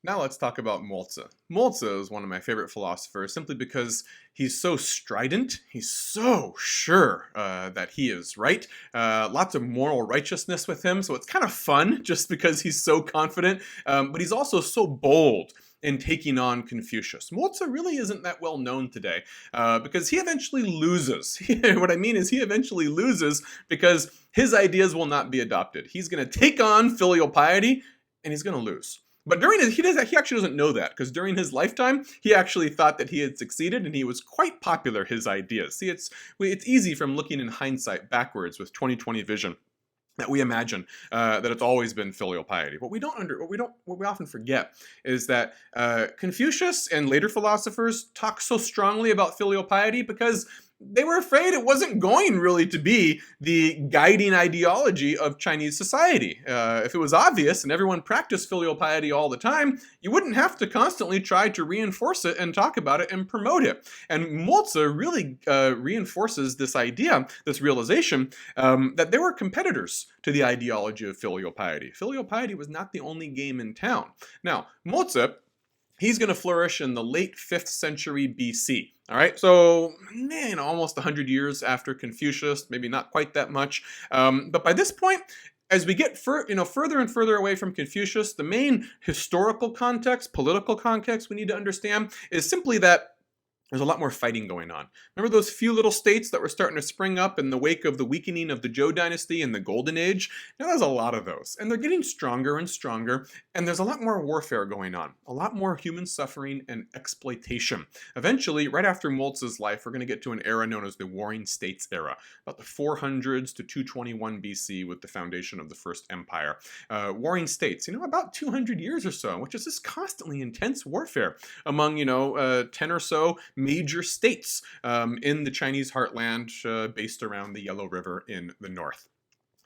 Now let's talk about Mozi. Mozi is one of my favorite philosophers simply because he's so strident. He's so sure that he is right. Lots of moral righteousness with him, so it's kind of fun just because he's so confident. But he's also so bold in taking on Confucius. Mozi really isn't that well known today because he eventually loses. What I mean is he eventually loses because his ideas will not be adopted. He's going to take on filial piety and he's going to lose. But he actually doesn't know that because during his lifetime, he actually thought that he had succeeded and he was quite popular, his ideas. See, it's easy from looking in hindsight backwards with 20/20 vision that we imagine that it's always been filial piety. What we often forget is that Confucius and later philosophers talk so strongly about filial piety because they were afraid it wasn't going really to be the guiding ideology of Chinese society. If it was obvious and everyone practiced filial piety all the time, you wouldn't have to constantly try to reinforce it and talk about it and promote it. And Mozi really reinforces this idea, this realization, that there were competitors to the ideology of filial piety. Filial piety was not the only game in town. Now, Mozi, he's going to flourish in the late 5th century BC. All right, so almost 100 years after Confucius, maybe not quite that much. But by this point, as we get further and further away from Confucius, the main historical context, political context we need to understand is simply that there's a lot more fighting going on. Remember those few little states that were starting to spring up in the wake of the weakening of the Zhou dynasty and the Golden Age? Now there's a lot of those, and they're getting stronger and stronger, and there's a lot more warfare going on, a lot more human suffering and exploitation. Eventually, right after Mozi's life, we're going to get to an era known as the Warring States era, about the 400s to 221 BC with the foundation of the First Empire. Warring States, about 200 years or so, which is this constantly intense warfare among, 10 or so major states in the Chinese heartland based around the Yellow River in the north.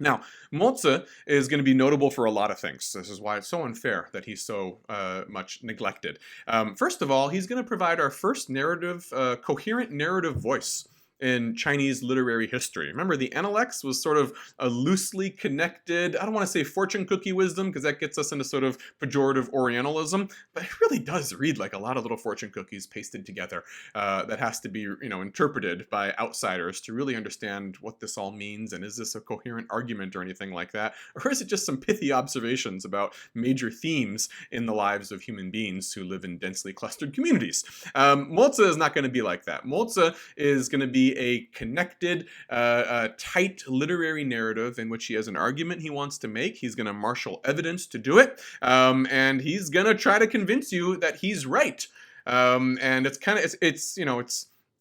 Now, Mozi is going to be notable for a lot of things. This is why it's so unfair that he's so much neglected. First of all, he's going to provide our first coherent narrative voice in Chinese literary history. Remember, the Analects was sort of a loosely connected, I don't want to say fortune cookie wisdom because that gets us into sort of pejorative Orientalism, but it really does read like a lot of little fortune cookies pasted together that has to be, interpreted by outsiders to really understand what this all means, and is this a coherent argument or anything like that, or is it just some pithy observations about major themes in the lives of human beings who live in densely clustered communities? Mozi is not going to be like that. Mozi is going to be a connected, tight literary narrative in which he has an argument he wants to make. He's going to marshal evidence to do it, and he's going to try to convince you that he's right. And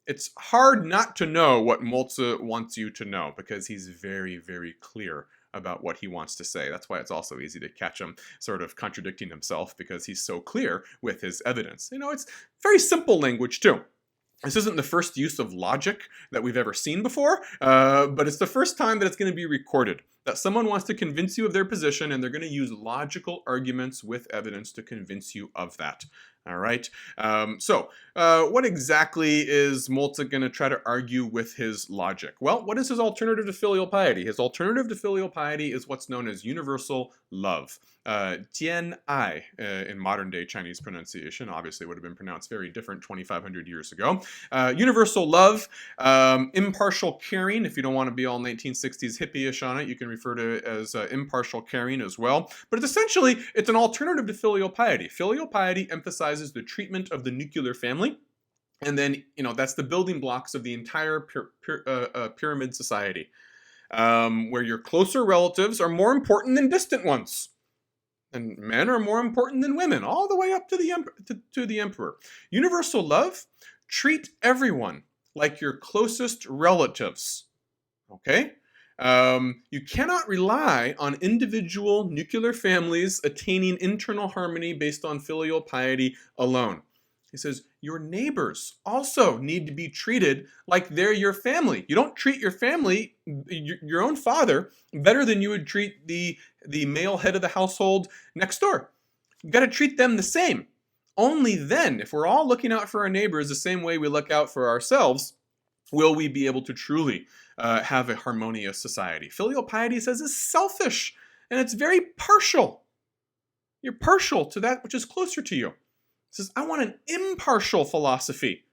it's hard not to know what Mozi wants you to know because he's very, very clear about what he wants to say. That's why it's also easy to catch him sort of contradicting himself because he's so clear with his evidence. It's very simple language too. This isn't the first use of logic that we've ever seen before, but it's the first time that it's going to be recorded, that someone wants to convince you of their position and they're going to use logical arguments with evidence to convince you of that. All right. So what exactly is Mozi going to try to argue with his logic? Well, what is his alternative to filial piety? His alternative to filial piety is what's known as universal love. Jian ai in modern day Chinese pronunciation, obviously would have been pronounced very different 2,500 years ago. Universal love, impartial caring. If you don't want to be all 1960s hippie-ish on it, you can refer to it as impartial caring as well. But essentially, it's an alternative to filial piety. Filial piety emphasizes the treatment of the nuclear family. And then, that's the building blocks of the entire pyramid society, where your closer relatives are more important than distant ones. And men are more important than women, all the way up to the emperor. Universal love, treat everyone like your closest relatives. Okay? You cannot rely on individual nuclear families attaining internal harmony based on filial piety alone. He says, your neighbors also need to be treated like they're your family. You don't treat your family, your own father, better than you would treat the male head of the household next door. You got to treat them the same. Only then, if we're all looking out for our neighbors the same way we look out for ourselves, will we be able to truly have a harmonious society. Filial piety says is selfish, and it's very partial. You're partial to that which is closer to you. He says, I want an impartial philosophy.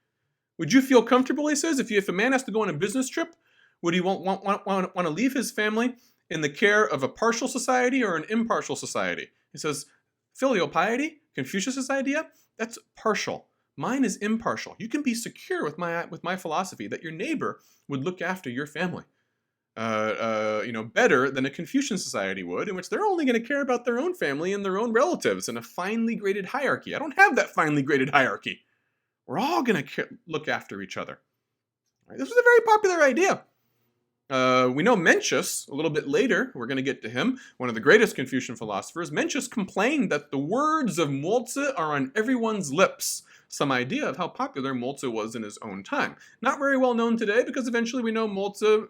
Would you feel comfortable, he says, if a man has to go on a business trip, would he want to leave his family in the care of a partial society or an impartial society? He says, filial piety, Confucius' idea, that's partial. Mine is impartial. You can be secure with my philosophy that your neighbor would look after your family. Better than a Confucian society would, in which they're only going to care about their own family and their own relatives in a finely graded hierarchy. I don't have that finely graded hierarchy. We're all going to look after each other. Right? This was a very popular idea. We know Mencius, a little bit later, we're going to get to him, one of the greatest Confucian philosophers. Mencius complained that the words of Mozi are on everyone's lips. Some idea of how popular Mozi was in his own time. Not very well known today, because eventually we know Mozi,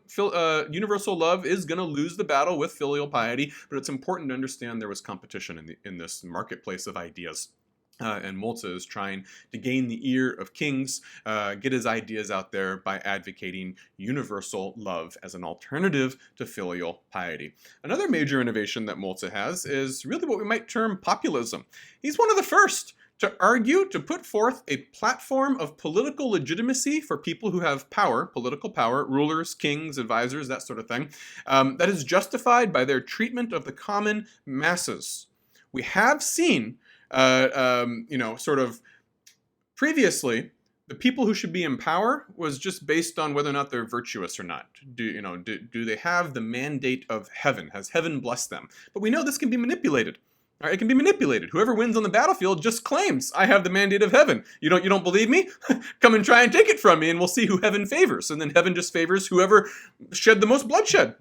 universal love, is going to lose the battle with filial piety, but it's important to understand there was competition in this marketplace of ideas. And Mozi is trying to gain the ear of kings, get his ideas out there by advocating universal love as an alternative to filial piety. Another major innovation that Mozi has is really what we might term populism. He's one of the first to argue, to put forth a platform of political legitimacy for people who have power, political power, rulers, kings, advisors, that sort of thing, that is justified by their treatment of the common masses. We have seen sort of previously, the people who should be in power was just based on whether or not they're virtuous or not. Do they have the mandate of heaven? Has heaven blessed them? But we know this can be manipulated. All right, it can be manipulated. Whoever wins on the battlefield just claims, I have the mandate of heaven. You don't believe me? Come and try and take it from me, and we'll see who heaven favors. And then heaven just favors whoever shed the most bloodshed.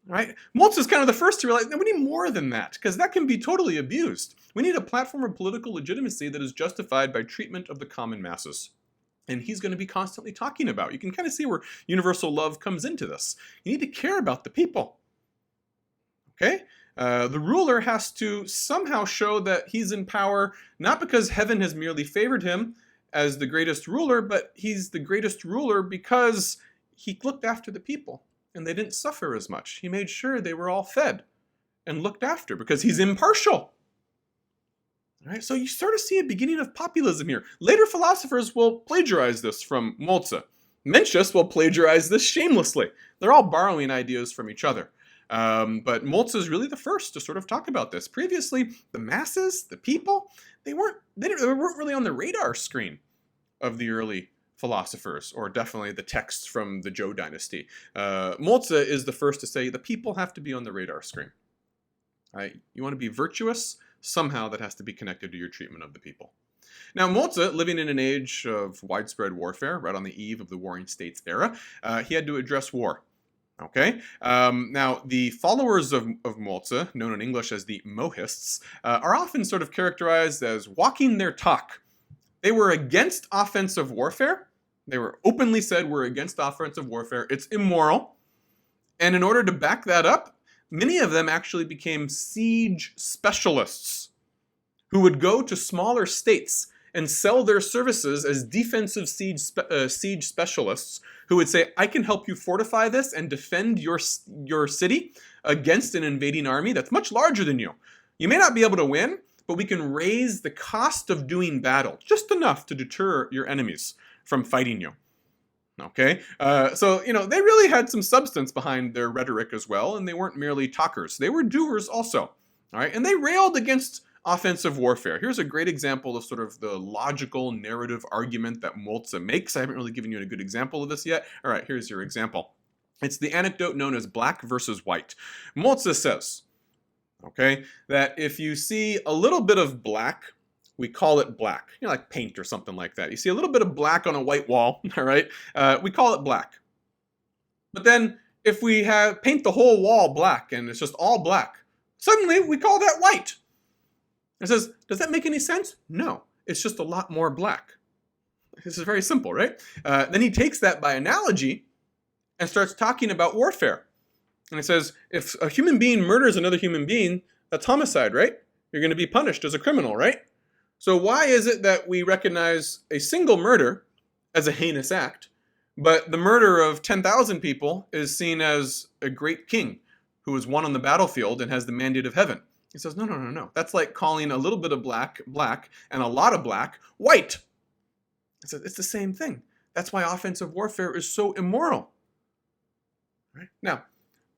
Right? Mozi is kind of the first to realize that we need more than that, because that can be totally abused. We need a platform of political legitimacy that is justified by treatment of the common masses. And he's going to be constantly talking about. You can kind of see where universal love comes into this. You need to care about the people. Okay? The ruler has to somehow show that he's in power, not because heaven has merely favored him as the greatest ruler, but he's the greatest ruler because he looked after the people. And they didn't suffer as much. He made sure they were all fed and looked after because he's impartial. All right, so you sort of see a beginning of populism here. Later philosophers will plagiarize this from Mozi. Mencius will plagiarize this shamelessly. They're all borrowing ideas from each other. But Mozi is really the first to sort of talk about this. Previously, the masses, the people, they weren't really on the radar screen of the early philosophers, or definitely the texts from the Zhou dynasty. Mozi is the first to say the people have to be on the radar screen. Right? You want to be virtuous? Somehow that has to be connected to your treatment of the people. Now, Mozi, living in an age of widespread warfare, right on the eve of the Warring States era, he had to address war. Okay. Now, the followers of Mozi, known in English as the Mohists, are often sort of characterized as walking their talk. They were against offensive warfare. They were openly said we're against offensive warfare. It's immoral. And in order to back that up, many of them actually became siege specialists who would go to smaller states and sell their services as defensive siege specialists who would say, I can help you fortify this and defend your city against an invading army that's much larger than you. You may not be able to win, but we can raise the cost of doing battle just enough to deter your enemies from fighting you. Okay, so, they really had some substance behind their rhetoric as well, and they weren't merely talkers. They were doers also, all right? And they railed against offensive warfare. Here's a great example of sort of the logical narrative argument that Mozi makes. I haven't really given you a good example of this yet. All right, here's your example. It's the anecdote known as black versus white. Mozi says, okay, that if you see a little bit of black, we call it black, like paint or something like that. You see a little bit of black on a white wall, all right? We call it black. But then if we paint the whole wall black and it's just all black, suddenly we call that white. It says, does that make any sense? No, it's just a lot more black. This is very simple, right? Then he takes that by analogy and starts talking about warfare. And it says, if a human being murders another human being, that's homicide, right? You're going to be punished as a criminal, right? So why is it that we recognize a single murder as a heinous act, but the murder of 10,000 people is seen as a great king who has won on the battlefield and has the mandate of heaven? He says, no, no, no, no. That's like calling a little bit of black, black, and a lot of black, white. It's the same thing. That's why offensive warfare is so immoral. Right? Now,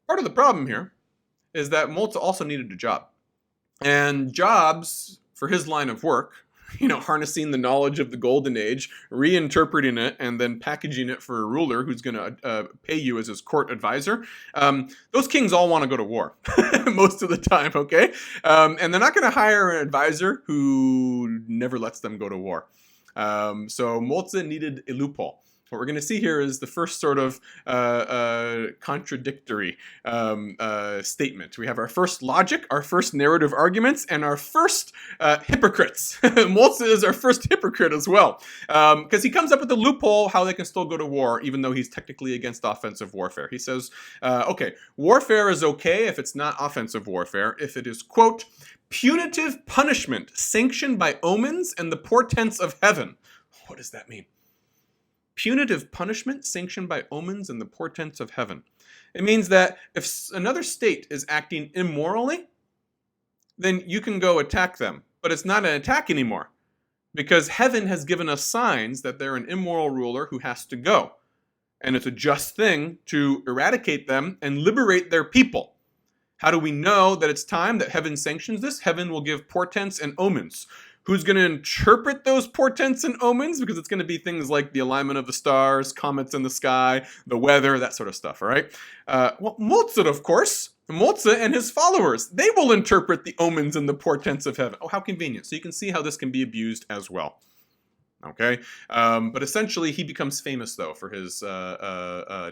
part of the problem here is that Moltke also needed a job. And jobs for his line of work, harnessing the knowledge of the golden age, reinterpreting it, and then packaging it for a ruler who's going to pay you as his court advisor. Those kings all want to go to war most of the time, okay? And they're not going to hire an advisor who never lets them go to war. So Moltke needed a loophole. What we're going to see here is the first sort of contradictory statement. We have our first logic, our first narrative arguments, and our first hypocrites. Moltke is our first hypocrite as well, because he comes up with a loophole how they can still go to war, even though he's technically against offensive warfare. He says, okay, warfare is okay if it's not offensive warfare, if it is, quote, punitive punishment sanctioned by omens and the portents of heaven. What does that mean? Punitive punishment sanctioned by omens and the portents of heaven. It means that if another state is acting immorally, then you can go attack them. But it's not an attack anymore, because heaven has given us signs that they're an immoral ruler who has to go. And it's a just thing to eradicate them and liberate their people. How do we know that it's time that heaven sanctions this? Heaven will give portents and omens. Who's going to interpret those portents and omens? Because it's going to be things like the alignment of the stars, comets in the sky, the weather, that sort of stuff, all right? Well, Moltke, of course, Moltke and his followers, they will interpret the omens and the portents of heaven. Oh, how convenient. So you can see how this can be abused as well. Okay, but essentially he becomes famous, though, for his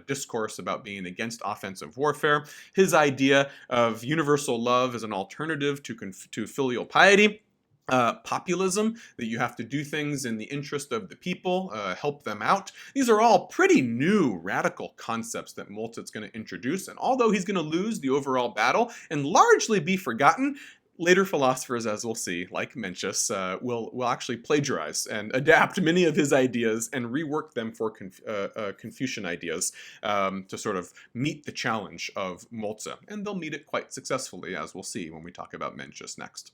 discourse about being against offensive warfare, his idea of universal love as an alternative to filial piety, populism, that you have to do things in the interest of the people, help them out. These are all pretty new radical concepts that Moltke's going to introduce, and although he's going to lose the overall battle and largely be forgotten, later philosophers, as we'll see, like Mencius, will actually plagiarize and adapt many of his ideas and rework them for Confucian ideas to sort of meet the challenge of Moltke. And they'll meet it quite successfully, as we'll see when we talk about Mencius next.